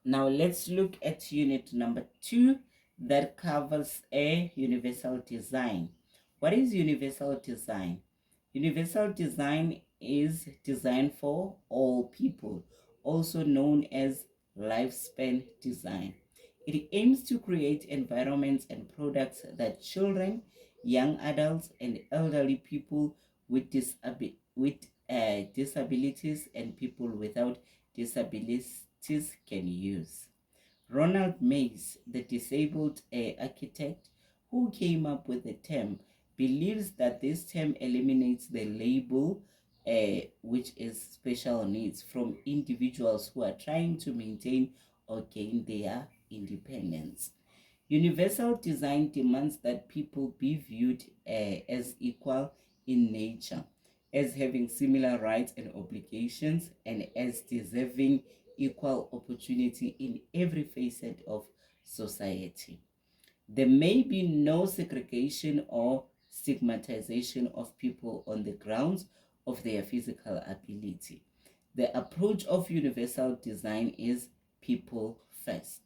Now let's look at unit number 2 that covers a universal design. What is universal design? Universal design is design for all people, also known as lifespan design. It aims to create environments and products that children, young adults, and elderly people with, disabilities and people without disabilities can use. Ronald Mays, the disabled architect who came up with the term, believes that this term eliminates the label, which is special needs, from individuals who are trying to maintain or gain their independence. Universal design demands that people be viewed as equal in nature, as having similar rights and obligations, and as deserving equal opportunity in every facet of society. There may be no segregation or stigmatization of people on the grounds of their physical ability. The approach of universal design is people first.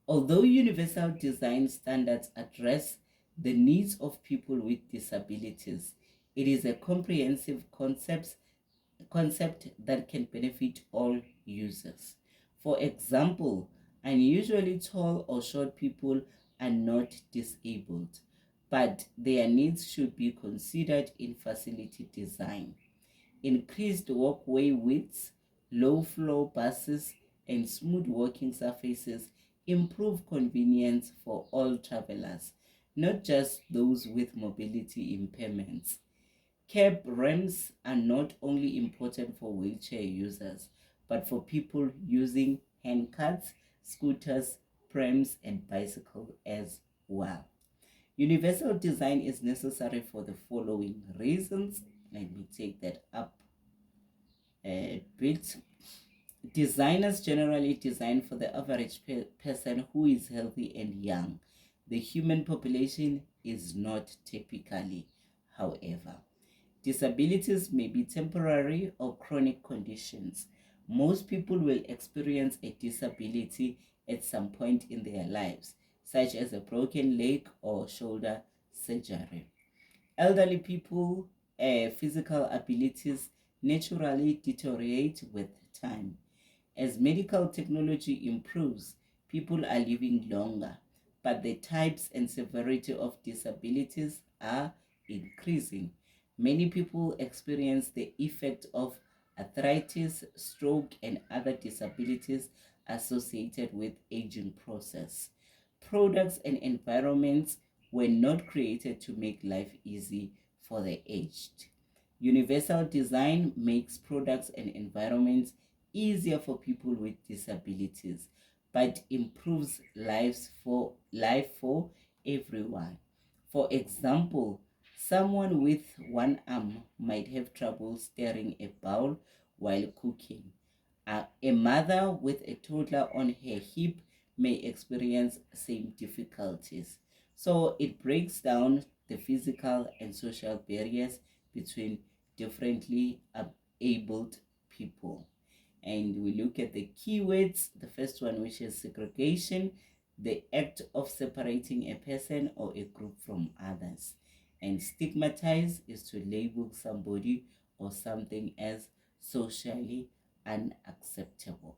Although universal design standards address the needs of people with disabilities, it is a comprehensive concept that can benefit all users. For example, unusually tall or short people are not disabled, but their needs should be considered in facility design. Increased walkway widths, low floor buses, and smooth walking surfaces improve convenience for all travelers, not just those with mobility impairments. Curb ramps are not only important for wheelchair users, but for people using handcarts, scooters, prams, and bicycles as well. Universal design is necessary for the following reasons. Let me take that up a bit. Designers generally design for the average person who is healthy and young. The human population is not typically, however. Disabilities may be temporary or chronic conditions. Most people will experience a disability at some point in their lives, such as a broken leg or shoulder surgery. Elderly people, physical abilities naturally deteriorate with time. As medical technology improves, people are living longer, but the types and severity of disabilities are increasing. Many people experience the effect of arthritis, stroke, and other disabilities associated with aging process. Products and environments were not created to make life easy for the aged. Universal design makes products and environments easier for people with disabilities, but improves life for everyone. For example, someone with one arm might have trouble stirring a bowl while cooking. A mother with a toddler on her hip may experience same difficulties. So it breaks down the physical and social barriers between differently abled people. And we look at the keywords. The first one, which is segregation, the act of separating a person or a group from others. And stigmatize is to label somebody or something as socially unacceptable.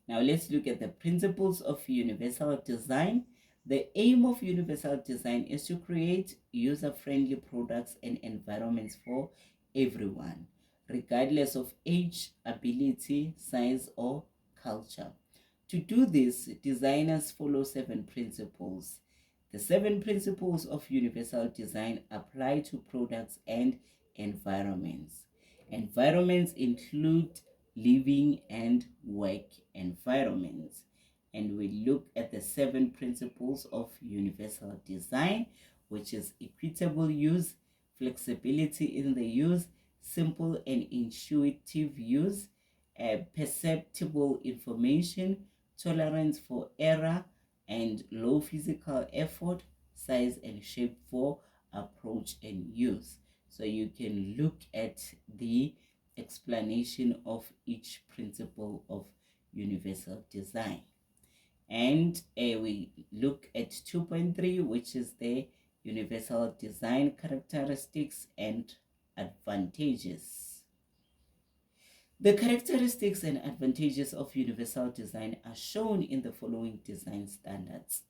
Now let's look at the principles of universal design. The aim of universal design is to create user-friendly products and environments for everyone, regardless of age, ability, size, or culture. To do this, designers follow 7 principles. The 7 principles of universal design apply to products and environments. Environments include living and work environments. And we look at the 7 principles of universal design, which is equitable use, flexibility in the use, simple and intuitive use, perceptible information, tolerance for error, and low physical effort, size and shape for approach and use. So you can look at the explanation of each principle of universal design. And we look at 2.3, which is the universal design characteristics and advantages. The characteristics and advantages of universal design are shown in the following design standards.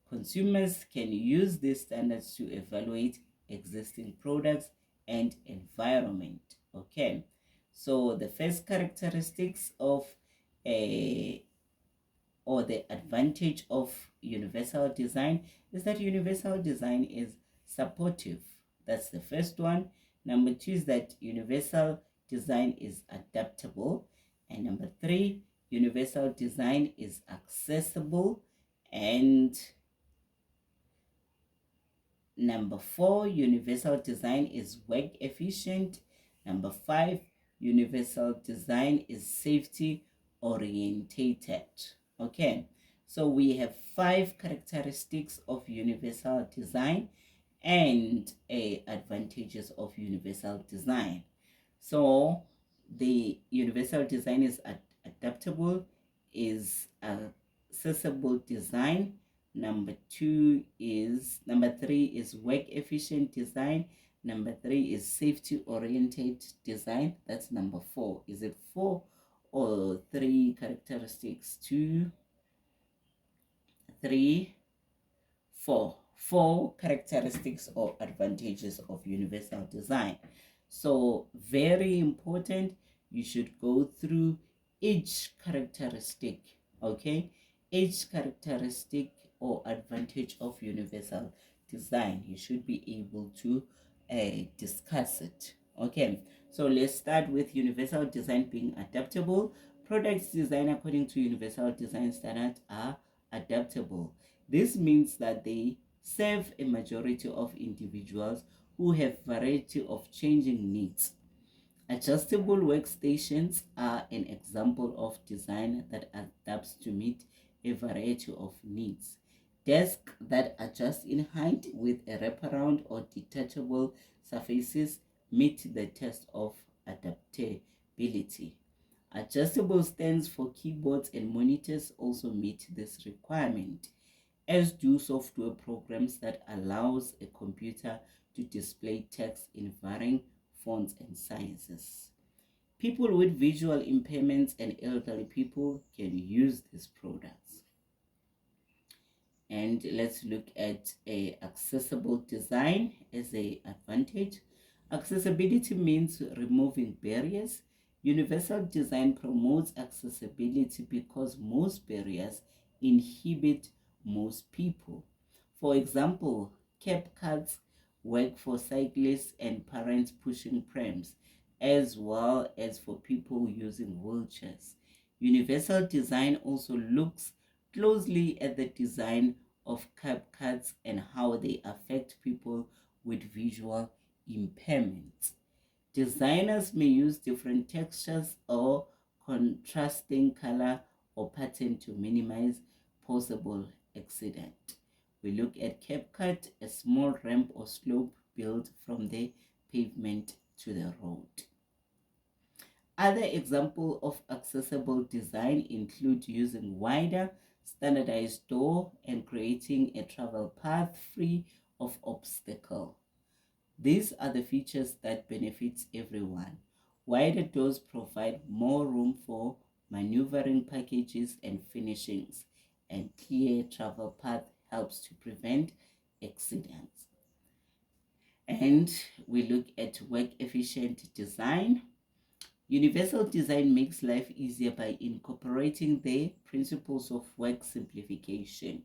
Consumers can use these standards to evaluate existing products and environment. Okay, so the first characteristics of a or the advantage of universal design is that universal design is supportive. That's the first one. Number two is that universal design is adaptable. And number three, universal design is accessible. And number four, universal design is work efficient. Number five, universal design is safety orientated. Okay, so we have 5 characteristics of universal design and advantages of universal design. So the universal design is adaptable, is accessible design. Number three is work efficient design. Number 3 is safety oriented design. That's number 4. Is it 4 or 3 characteristics? 2, 3, 4. 4 characteristics or advantages of universal design. So very important, you should go through each characteristic. Okay, each characteristic or advantage of universal design, you should be able to discuss it. Okay, so let's start with universal design being adaptable. Products designed according to universal design standards are adaptable. This means that they serve a majority of individuals who have variety of changing needs. Adjustable workstations are an example of design that adapts to meet a variety of needs. Desks that adjust in height with a wraparound or detachable surfaces meet the test of adaptability. Adjustable stands for keyboards and monitors also meet this requirement, as do software programs that allows a computer to display text in varying fonts and sizes. People with visual impairments and elderly people can use these products. And let's look at a accessible design as a advantage. Accessibility means removing barriers. Universal design promotes accessibility because most barriers inhibit most people. For example, CapCuts work for cyclists and parents pushing prams, as well as for people using wheelchairs. Universal design also looks closely at the design of CapCuts and how they affect people with visual impairments. Designers may use different textures or contrasting color or pattern to minimize possible accident. We look at CapCut, a small ramp or slope built from the pavement to the road. Other examples of accessible design include using wider, standardized door and creating a travel path free of obstacle. These are the features that benefits everyone. Wider doors provide more room for maneuvering packages and finishings, and clear travel path helps to prevent accidents. And we look at work efficient design. Universal design makes life easier by incorporating the principles of work simplification.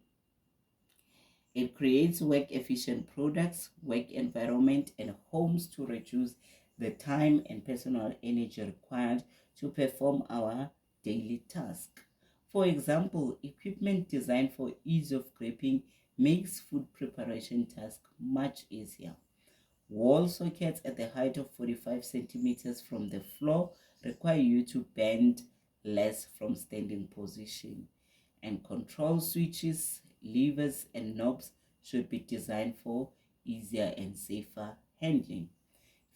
It creates work-efficient products, work environment, and homes to reduce the time and personal energy required to perform our daily task. For example, equipment designed for ease of gripping makes food preparation tasks much easier. Wall sockets at the height of 45 centimeters from the floor require you to bend less from standing position. And control switches, levers, and knobs should be designed for easier and safer handling.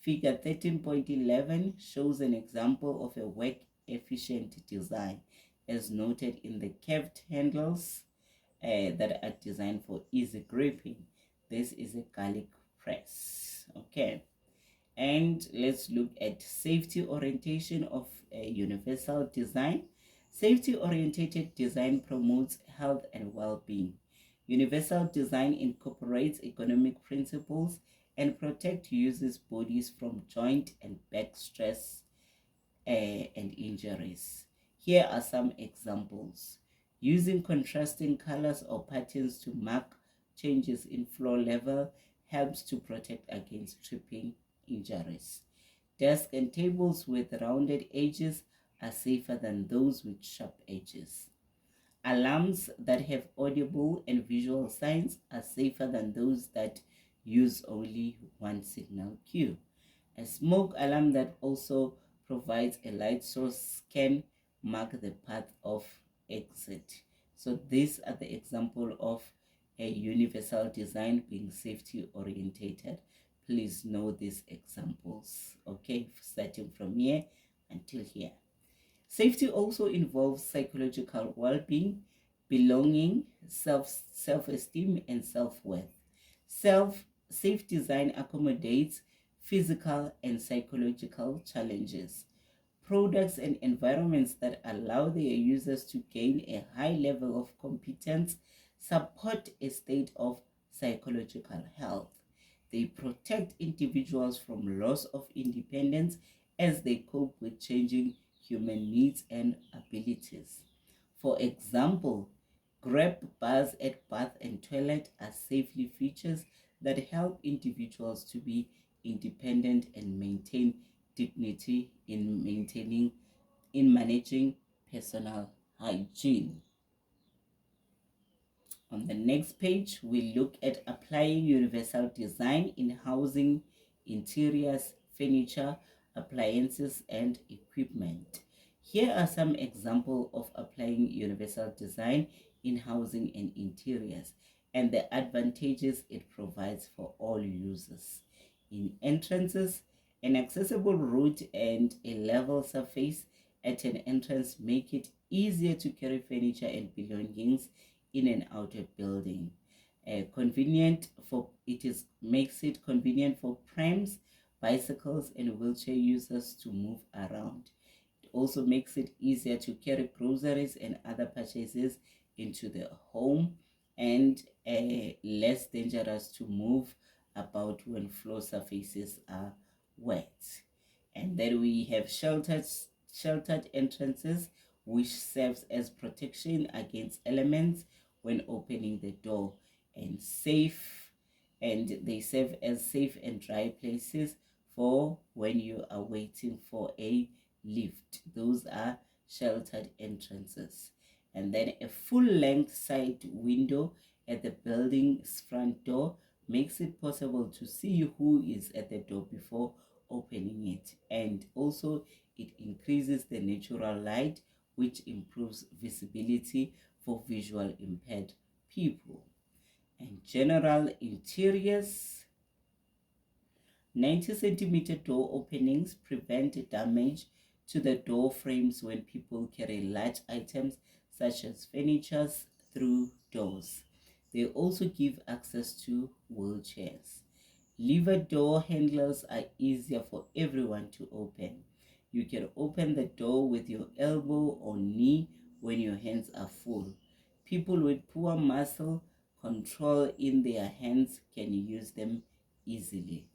Figure 13.11 shows an example of a work-efficient design, as noted in the curved handles that are designed for easy gripping. This is a garlic press. Okay. And let's look at safety orientation of a universal design. Safety oriented design promotes health and well-being. Universal design incorporates economic principles and protect users' bodies from joint and back stress and injuries. Here are some examples. Using contrasting colors or patterns to mark changes in floor level helps to protect against tripping injuries. Desks and tables with rounded edges are safer than those with sharp edges. Alarms that have audible and visual signs are safer than those that use only one signal cue. A smoke alarm that also provides a light source can mark the path of exit. So these are the example of a universal design being safety orientated. Please know these examples, okay, starting from here until here. Safety also involves psychological well-being, belonging, self-esteem, and self-worth. Safe design accommodates physical and psychological challenges. Products and environments that allow their users to gain a high level of competence support a state of psychological health. They protect individuals from loss of independence as they cope with changing human needs and abilities. For example, grab bars at bath and toilet are safely features that help individuals to be independent and maintain dignity in managing personal hygiene. On the next page, we look at applying universal design in housing, interiors, furniture, appliances, and equipment. Here are some examples of applying universal design in housing and interiors and the advantages it provides for all users. In entrances, an accessible route and a level surface at an entrance make it easier to carry furniture and belongings in and out of building. Makes it convenient for prams, bicycles, and wheelchair users to move around. It also makes it easier to carry groceries and other purchases into the home, and less dangerous to move about when floor surfaces are wet. And then we have sheltered entrances, which serves as protection against elements when opening the door, and they serve as safe and dry places for when you are waiting for a lift. Those are sheltered entrances. And then a full-length side window at the building's front door makes it possible to see who is at the door before opening it, and also it increases the natural light, which improves visibility for visual impaired people. And general interiors, 90 centimeter door openings prevent damage to the door frames when people carry large items such as furniture through doors. They also give access to wheelchairs. Lever door handles are easier for everyone to open. You can open the door with your elbow or knee when your hands are full. People with poor muscle control in their hands can use them easily.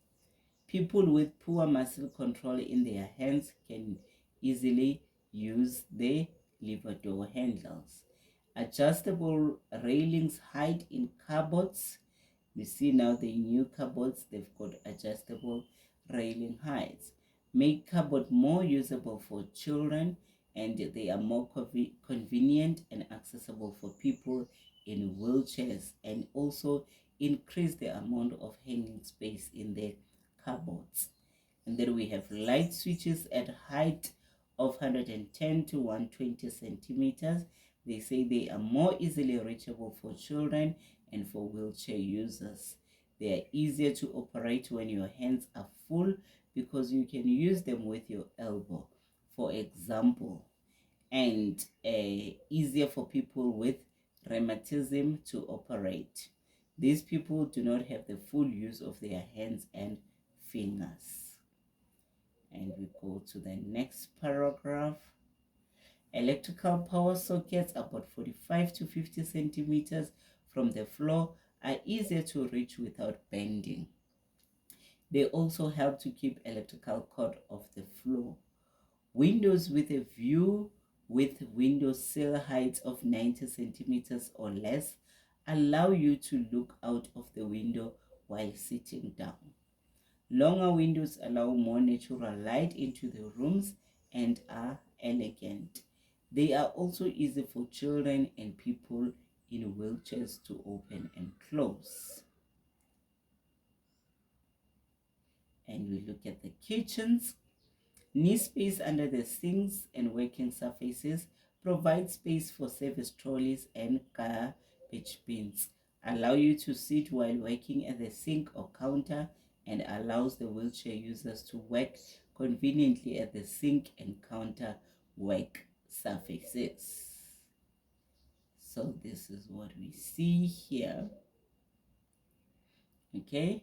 People with poor muscle control in their hands can easily use the lever door handles. Adjustable railings hide in cupboards. You see now the new cupboards, they've got adjustable railing heights. Make cupboard more usable for children, and they are more convenient and accessible for people in wheelchairs, and also increase the amount of hanging space in the cupboards. And then we have light switches at height of 110 to 120 centimeters. They say they are more easily reachable for children and for wheelchair users. They are easier to operate when your hands are full because you can use them with your elbow, for example, and easier for people with rheumatism to operate. These people do not have the full use of their hands and fingers. And we go to the next paragraph. Electrical power sockets about 45 to 50 centimeters from the floor are easier to reach without bending. They also help to keep electrical cord off the floor. Windows with a view with window sill height of 90 centimeters or less allow you to look out of the window while sitting down. Longer windows allow more natural light into the rooms and are elegant. They are also easy for children and people in wheelchairs to open and close. And we look at the kitchens. Knee space under the sinks and working surfaces provides space for service trolleys and garbage bins, allow you to sit while working at the sink or counter, and allows the wheelchair users to work conveniently at the sink and counter work surfaces. So this is what we see here. Okay,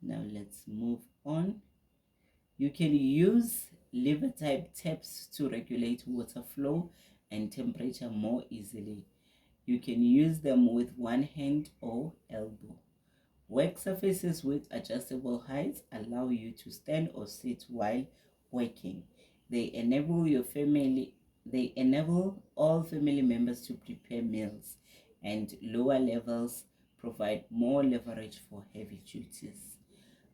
now let's move on. You can use lever type taps to regulate water flow and temperature more easily. You can use them with one hand or elbow. Work surfaces with adjustable heights allow you to stand or sit while working. They enable all family members to prepare meals, and lower levels provide more leverage for heavy duties.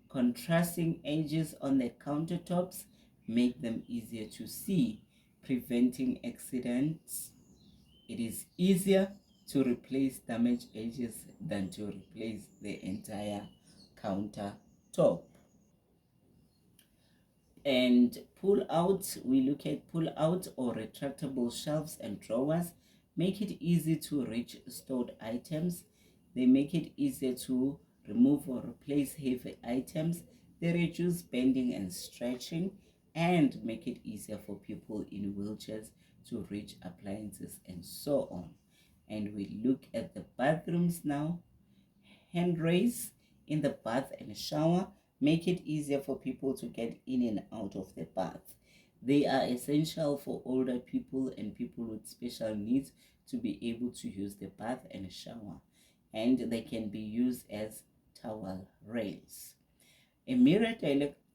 Contrasting edges on the countertops make them easier to see, preventing accidents. It is easier to replace damaged edges than to replace the entire countertop. And pull out, we look at pull out or retractable shelves and drawers. Make it easy to reach stored items. They make it easier to remove or replace heavy items. They reduce bending and stretching, and make it easier for people in wheelchairs to reach appliances and so on. And we look at the bathrooms now. Hand raise in the bath and shower make it easier for people to get in and out of the bath. They are essential for older people and people with special needs to be able to use the bath and shower, and they can be used as towel rails. A mirror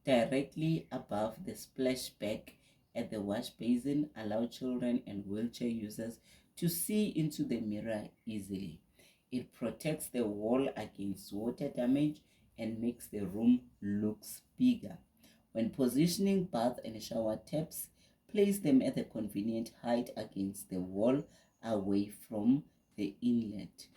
directly above the splashback at the wash basin allows children and wheelchair users to see into the mirror easily. It protects the wall against water damage and makes the room looks bigger. When positioning bath and shower taps, place them at a convenient height against the wall away from the inlet.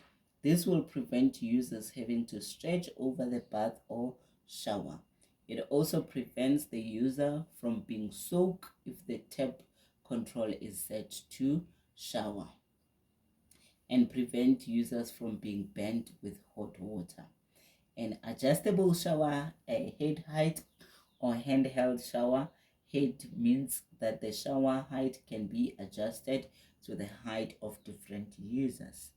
This will prevent users having to stretch over the bath or shower. It also prevents the user from being soaked if the tap control is set to shower, and prevent users from being burnt with hot water. An adjustable shower head height or handheld shower head means that the shower height can be adjusted to the height of different users.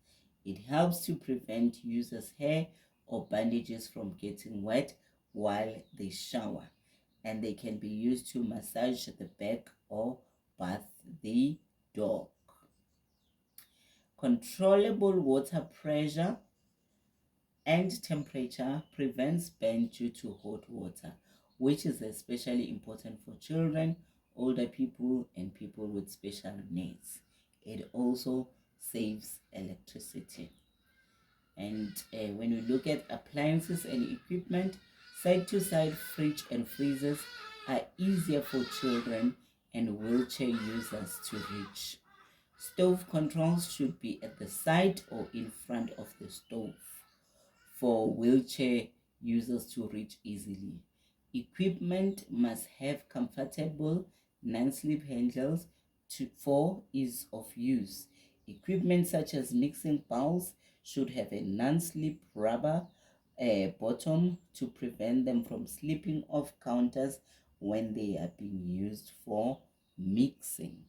It helps to prevent users' hair or bandages from getting wet while they shower, and they can be used to massage the back or bath the dog. Controllable water pressure and temperature prevents burn due to hot water, which is especially important for children, older people, and people with special needs. It also saves electricity. And when we look at appliances and equipment, side-to-side fridge and freezers are easier for children and wheelchair users to reach. Stove controls should be at the side or in front of the stove for wheelchair users to reach easily. Equipment must have comfortable non-slip handles for ease of use. Equipment such as mixing bowls should have a non-slip rubber bottom to prevent them from slipping off counters when they are being used for mixing.